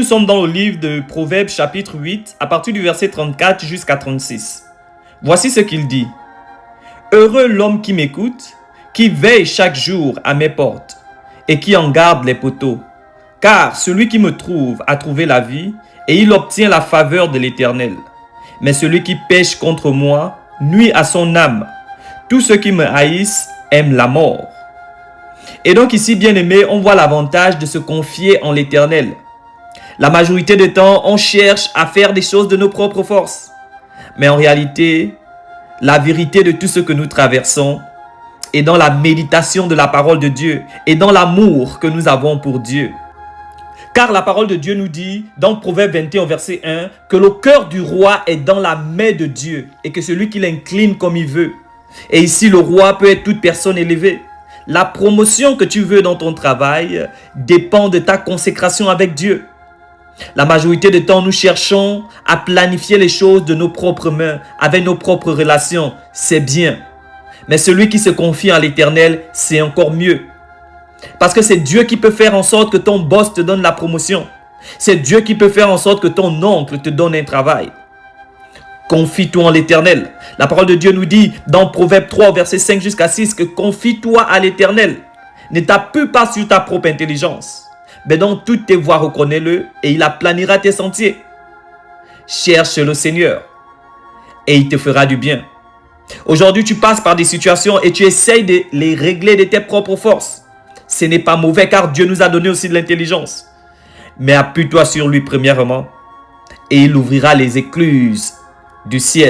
sommes dans le livre de Proverbes chapitre 8, à partir du verset 34 jusqu'à 36. Voici ce qu'il dit. « Heureux l'homme qui m'écoute, qui veille chaque jour à mes portes et qui en garde les poteaux. Car celui qui me trouve a trouvé la vie et il obtient la faveur de l'Éternel. Mais celui qui pêche contre moi nuit à son âme. Tous ceux qui me haïssent aiment la mort. » Et donc ici, bien aimé, on voit l'avantage de se confier en l'Éternel. La majorité du temps, on cherche à faire des choses de nos propres forces. Mais en réalité, la vérité de tout ce que nous traversons est dans la méditation de la parole de Dieu et dans l'amour que nous avons pour Dieu. Car la parole de Dieu nous dit, dans Proverbe 21, verset 1, que le cœur du roi est dans la main de Dieu et que celui qui l'incline comme il veut. Et ici, le roi peut être toute personne élevée. La promotion que tu veux dans ton travail dépend de ta consécration avec Dieu. La majorité du temps, nous cherchons à planifier les choses de nos propres mains, avec nos propres relations. C'est bien. Mais celui qui se confie en l'Éternel, c'est encore mieux. Parce que c'est Dieu qui peut faire en sorte que ton boss te donne la promotion. C'est Dieu qui peut faire en sorte que ton oncle te donne un travail. Confie-toi en l'Éternel. La parole de Dieu nous dit dans Proverbe 3, verset 5 jusqu'à 6 que confie-toi à l'Éternel. Ne t'appuie pas sur ta propre intelligence. Mais dans toutes tes voies, reconnais-le et il aplanira tes sentiers. Cherche le Seigneur et il te fera du bien. Aujourd'hui, tu passes par des situations et tu essayes de les régler de tes propres forces. Ce n'est pas mauvais car Dieu nous a donné aussi de l'intelligence. Mais appuie-toi sur lui premièrement et il ouvrira les écluses du ciel.